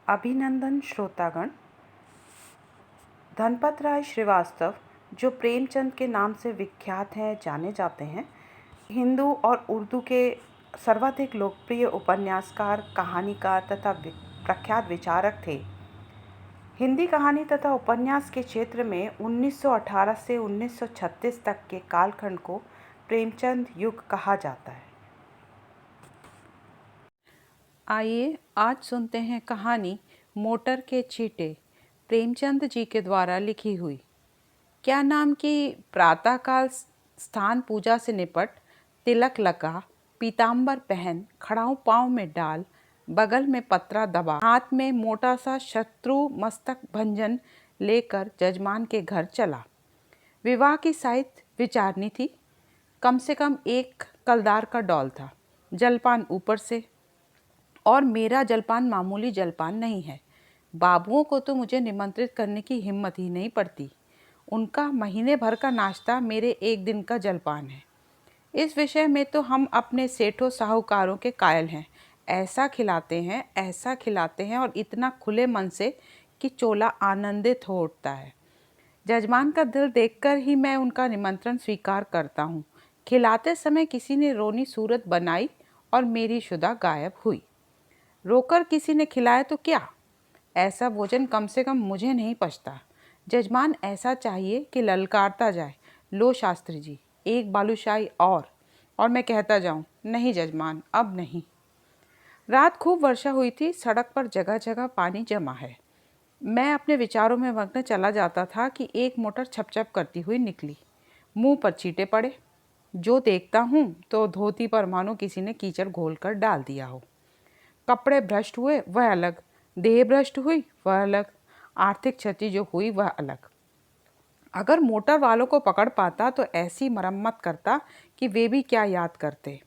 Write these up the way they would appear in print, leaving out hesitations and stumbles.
अभिनंदन श्रोतागण। धनपत राय श्रीवास्तव, जो प्रेमचंद के नाम से विख्यात हैं, जाने जाते हैं, हिंदू और उर्दू के सर्वाधिक लोकप्रिय उपन्यासकार, कहानीकार तथा प्रख्यात विचारक थे। हिंदी कहानी तथा उपन्यास के क्षेत्र में 1918 से 1936 तक के कालखंड को प्रेमचंद युग कहा जाता है। आइए आज सुनते हैं कहानी मोटर के चींटे, प्रेमचंद जी के द्वारा लिखी हुई। क्या नाम की प्रातःकाल स्थान पूजा से निपट, तिलक लगा, पीतांबर पहन, खड़ाऊ पाँव में डाल, बगल में पत्रा दबा, हाथ में मोटा सा शत्रु मस्तक भंजन लेकर जजमान के घर चला। विवाह की साइत विचारनी थी। कम से कम एक कलदार का डौल था। जलपान ऊपर से, और मेरा जलपान मामूली जलपान नहीं है। बाबुओं को तो मुझे निमंत्रित करने की हिम्मत ही नहीं पड़ती। उनका महीने भर का नाश्ता मेरे एक दिन का जलपान है। इस विषय में तो हम अपने सेठों साहूकारों के कायल हैं। ऐसा खिलाते हैं और इतना खुले मन से कि चोला आनंदित हो उठता है। जजमान का दिल देखकर ही मैं उनका निमंत्रण स्वीकार करता हूँ। खिलाते समय किसी ने रोनी सूरत बनाई और मेरी शुदा गायब हुई। रोकर किसी ने खिलाया तो क्या, ऐसा भोजन कम से कम मुझे नहीं पचता। जजमान ऐसा चाहिए कि ललकारता जाए, लो शास्त्री जी, एक बालूशाही और मैं कहता जाऊं, नहीं जजमान, अब नहीं। रात खूब वर्षा हुई थी। सड़क पर जगह जगह पानी जमा है। मैं अपने विचारों में मग्न चला जाता था कि एक मोटर छपछप करती हुई निकली। मुंह पर छींटे पड़े। जो देखता हूँ तो धोती पर मानो किसी ने कीचड़ घोल कर डाल दिया हो। कपड़े भ्रष्ट हुए वह अलग, देह भ्रष्ट हुई वह अलग, आर्थिक क्षति जो हुई वह अलग। अगर मोटर वालों को पकड़ पाता तो ऐसी मरम्मत करता कि वे भी क्या याद करते।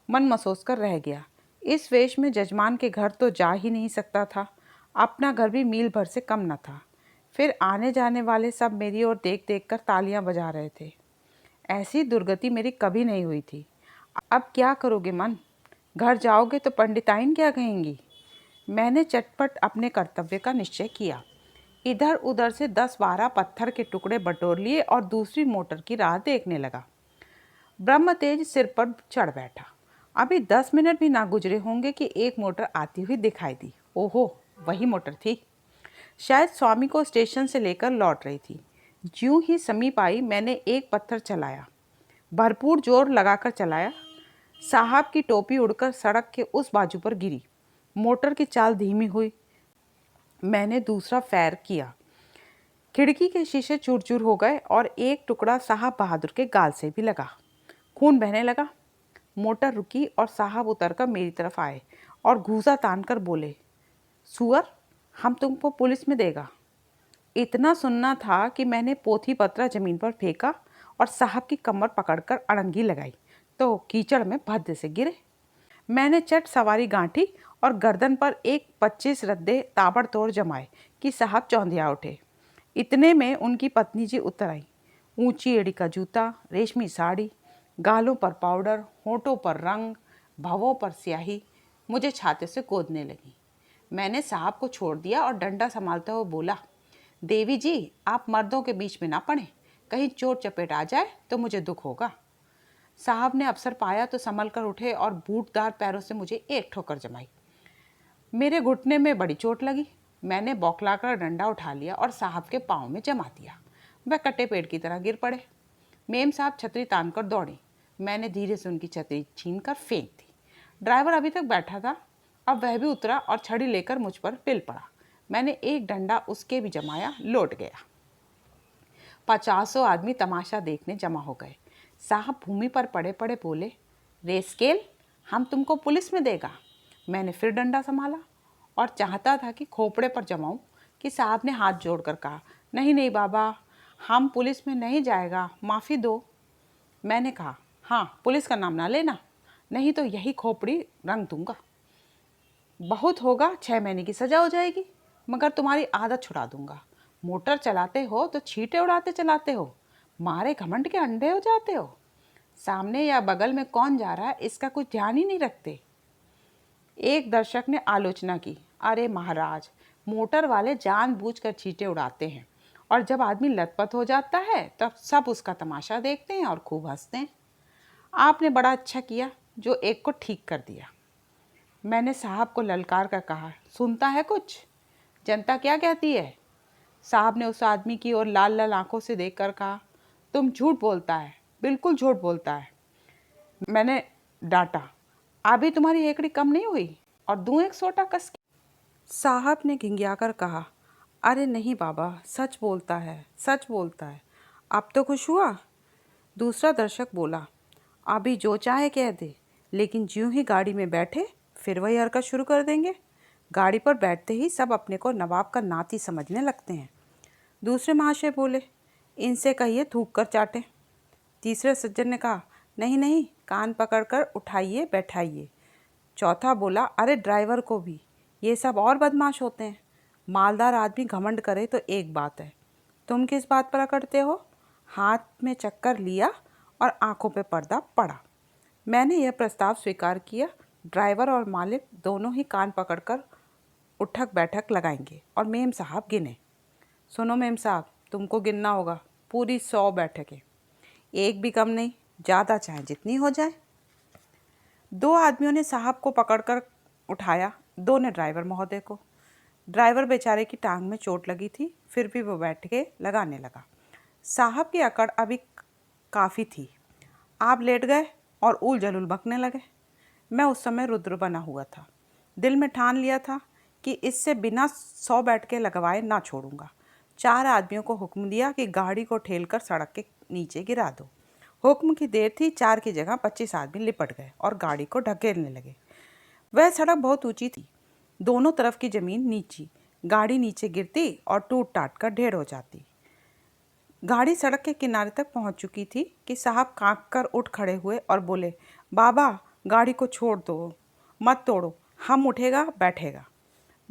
मन मसोस कर रह गया। इस वेश में जजमान के घर तो जा ही नहीं सकता था। अपना घर भी मील भर से कम न था। फिर आने जाने वाले सब मेरी ओर देख देख कर तालियां बजा रहे थे। ऐसी दुर्गति मेरी कभी नहीं हुई थी। अब क्या करोगे मन? घर जाओगे तो पंडिताइन क्या कहेंगी? मैंने चटपट अपने कर्तव्य का निश्चय किया। इधर उधर से 10-12 पत्थर के टुकड़े बटोर लिए और दूसरी मोटर की राह देखने लगा। ब्रह्म तेज सिर पर चढ़ बैठा। अभी 10 मिनट भी ना गुजरे होंगे कि एक मोटर आती हुई दिखाई दी। ओहो, वही मोटर थी। शायद स्वामी को स्टेशन से लेकर लौट रही थी। ज्यों ही समीप आई, मैंने एक पत्थर चलाया, भरपूर जोर लगाकर चलाया। साहब की टोपी उड़कर सड़क के उस बाजू पर गिरी। मोटर की चाल धीमी हुई। मैंने दूसरा फैर किया। खिड़की के शीशे चूर चूर हो गए और एक टुकड़ा साहब बहादुर के गाल से भी लगा। खून बहने लगा। मोटर रुकी और साहब उतरकर मेरी तरफ आए और घूंसा तान कर बोले, सुअर, हम तुमको पुलिस में देगा। इतना सुनना था कि मैंने पोथी पत्रा जमीन पर फेंका और साहब की कमर पकड़कर अड़ंगी लगाई तो कीचड़ में भद्दे से गिरे। मैंने चट सवारी गांठी और गर्दन पर एक 25 रद्दे ताबड़तोड़ जमाए कि साहब चौंधिया उठे। इतने में उनकी पत्नी जी उतर आई। ऊंची एड़ी का जूता, रेशमी साड़ी, गालों पर पाउडर, होठों पर रंग, भवों पर स्याही, मुझे छाते से गोदने लगी। मैंने साहब को छोड़ दिया और डंडा संभालते हुए बोला, देवी जी, आप मर्दों के बीच में ना पड़े, कहीं चोट चपेट आ जाए तो मुझे दुख होगा। साहब ने अवसर पाया तो संभल कर उठे और बूटदार पैरों से मुझे एक ठोकर जमाई। मेरे घुटने में बड़ी चोट लगी। मैंने बौखलाकर डंडा उठा लिया और साहब के पाँव में जमा दिया। वह कटे पेड़ की तरह गिर पड़े। मेम साहब छतरी तान कर दौड़े। मैंने धीरे से उनकी छतरी छीन कर फेंक दी। ड्राइवर अभी तक बैठा था, अब वह भी उतरा और छड़ी लेकर मुझ पर पिल पड़ा। मैंने एक डंडा उसके भी जमाया, लौट गया। 50 आदमी तमाशा देखने जमा हो गए। साहब भूमि पर पड़े पड़े बोले, रेस्केल, हम तुमको पुलिस में देगा। मैंने फिर डंडा संभाला और चाहता था कि खोपड़े पर जमाऊं कि साहब ने हाथ जोड़कर कहा, नहीं नहीं बाबा, हम पुलिस में नहीं जाएगा, माफ़ी दो। मैंने कहा, हाँ, पुलिस का नाम ना लेना, नहीं तो यही खोपड़ी रंग दूंगा। बहुत होगा 6 महीने की सज़ा हो जाएगी, मगर तुम्हारी आदत छुड़ा दूंगा। मोटर चलाते हो तो छींटे उड़ाते चलाते हो, मारे घमंड के अंडे हो जाते हो। सामने या बगल में कौन जा रहा है इसका कुछ ध्यान ही नहीं रखते। एक दर्शक ने आलोचना की, अरे महाराज, मोटर वाले जानबूझकर चींटे उड़ाते हैं और जब आदमी लथपथ हो जाता है तब सब उसका तमाशा देखते हैं और खूब हंसते हैं। आपने बड़ा अच्छा किया जो एक को ठीक कर दिया। मैंने साहब को ललकार कर कहा, सुनता है कुछ? जनता क्या कहती है? साहब ने उस आदमी की ओर लाल लाल आंखों से देखकर कहा, तुम झूठ बोलता है, बिल्कुल झूठ बोलता है। मैंने डांटा, अभी तुम्हारी हेकड़ी कम नहीं हुई और दूं एक सोटा कस के? साहब ने घिंघियाकर कहा, अरे नहीं बाबा, सच बोलता है, सच बोलता है। अब तो खुश हुआ? दूसरा दर्शक बोला, अभी जो चाहे कह दे, लेकिन ज्यों ही गाड़ी में बैठे फिर वही हरकत शुरू कर देंगे। गाड़ी पर बैठते ही सब अपने को नवाब का नाती समझने लगते हैं। दूसरे महाशय बोले, इनसे कहिए थूक कर चाटे। तीसरे सज्जन ने कहा, नहीं नहीं, कान पकड़कर उठाइए बैठाइए। चौथा बोला, अरे ड्राइवर को भी, ये सब और बदमाश होते हैं। मालदार आदमी घमंड करे तो एक बात है, तुम किस बात पर अकड़ते हो? हाथ में चक्कर लिया और आंखों पे पर्दा पड़ा। मैंने यह प्रस्ताव स्वीकार किया। ड्राइवर और मालिक दोनों ही कान पकड़कर उठक बैठक लगाएंगे और मेम साहब गिने। सुनो मेम साहब, तुमको गिनना होगा, पूरी 100 बैठकें, एक भी कम नहीं, ज़्यादा चाहे जितनी हो जाए। 2 आदमियों ने साहब को पकड़कर उठाया, 2 ने ड्राइवर महोदय को। ड्राइवर बेचारे की टांग में चोट लगी थी, फिर भी वो बैठ के लगाने लगा। साहब की अकड़ अभी काफ़ी थी। आप लेट गए और ऊल जलूल बकने लगे। मैं उस समय रुद्र बना हुआ था। दिल में ठान लिया था कि इससे बिना 100 बैठकें लगवाए ना छोड़ूंगा। 4 आदमियों को हुक्म दिया कि गाड़ी को ठेलकर सड़क के नीचे गिरा दो। हुक्म की देर थी, 4 की जगह 25 आदमी लिपट गए और गाड़ी को ढकेलने लगे। वह सड़क बहुत ऊंची थी, दोनों तरफ की जमीन नीची। गाड़ी नीचे गिरती और टूट टाट कर ढेर हो जाती। गाड़ी सड़क के किनारे तक पहुंच चुकी थी कि साहब कांप कर उठ खड़े हुए और बोले, बाबा गाड़ी को छोड़ दो, मत तोड़ो, हम उठेगा बैठेगा।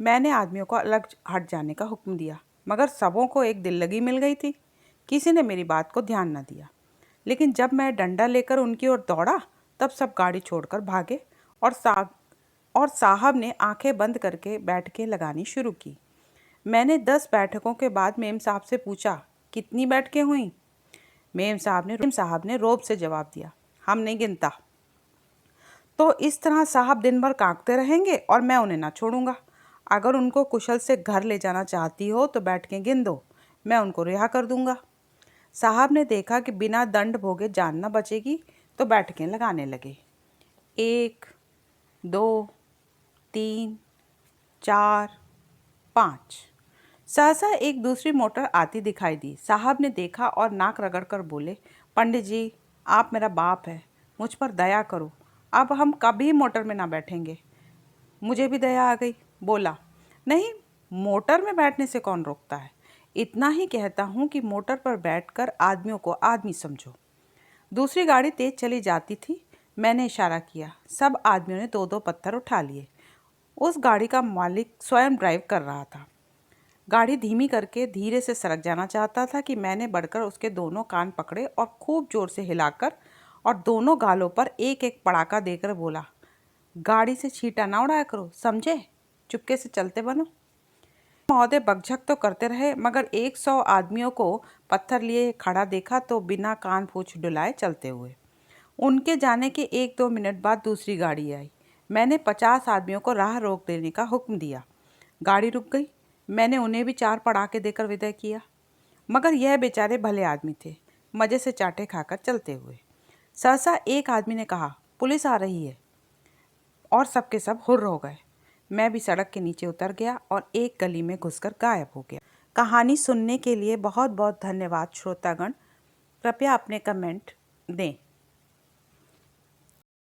मैंने आदमियों को अलग हट जाने का हुक्म दिया, मगर सबों को एक दिल लगी मिल गई थी। किसी ने मेरी बात को ध्यान न दिया। लेकिन जब मैं डंडा लेकर उनकी ओर दौड़ा तब सब गाड़ी छोड़कर भागे और साहब ने आंखें बंद करके बैठकें लगानी शुरू की। मैंने 10 बैठकों के बाद मेम साहब से पूछा, कितनी बैठकें हुई? मेम साहब ने रोब से जवाब दिया, हम नहीं गिनता। तो इस तरह साहब दिन भर कांपते रहेंगे और मैं उन्हें ना छोड़ूंगा। अगर उनको कुशल से घर ले जाना चाहती हो तो बैठकें गिन दो, मैं उनको रिहा कर दूंगा। साहब ने देखा कि बिना दंड भोगे जान न बचेगी तो बैठकें लगाने लगे। 1, 2, 3, 4, 5। सहसा एक दूसरी मोटर आती दिखाई दी। साहब ने देखा और नाक रगड़कर बोले, पंडित जी, आप मेरा बाप है, मुझ पर दया करो, अब हम कभी मोटर में ना बैठेंगे। मुझे भी दया आ गई। बोला, नहीं, मोटर में बैठने से कौन रोकता है? इतना ही कहता हूँ कि मोटर पर बैठकर आदमियों को आदमी समझो। दूसरी गाड़ी तेज चली जाती थी। मैंने इशारा किया। सब आदमियों ने 2-2 पत्थर उठा लिए। उस गाड़ी का मालिक स्वयं ड्राइव कर रहा था। गाड़ी धीमी करके धीरे से सरक जाना चाहता था कि मैंने बढ़कर उसके दोनों कान पकड़े और खूब जोर से हिलाकर और दोनों गालों पर एक एक पड़ाका देकर बोला, गाड़ी से छींटा ना उड़ाया करो, समझे? चुपके से चलते बनो। महोदय बकझक तो करते रहे, मगर 100 आदमियों को पत्थर लिए खड़ा देखा तो बिना कान पूछ डुलाए चलते हुए। उनके जाने के 1-2 मिनट बाद दूसरी गाड़ी आई। मैंने 50 आदमियों को राह रोक देने का हुक्म दिया। गाड़ी रुक गई। मैंने उन्हें भी 4 पड़ाके देकर विदा किया, मगर यह बेचारे भले आदमी थे, मज़े से चाटे खाकर चलते हुए। सहसा एक आदमी ने कहा, पुलिस आ रही है, और सबके सब हुर्र हो गए। मैं भी सड़क के नीचे उतर गया और एक गली में घुसकर गायब हो गया। कहानी सुनने के लिए बहुत बहुत धन्यवाद श्रोतागण। कृपया अपने कमेंट दें।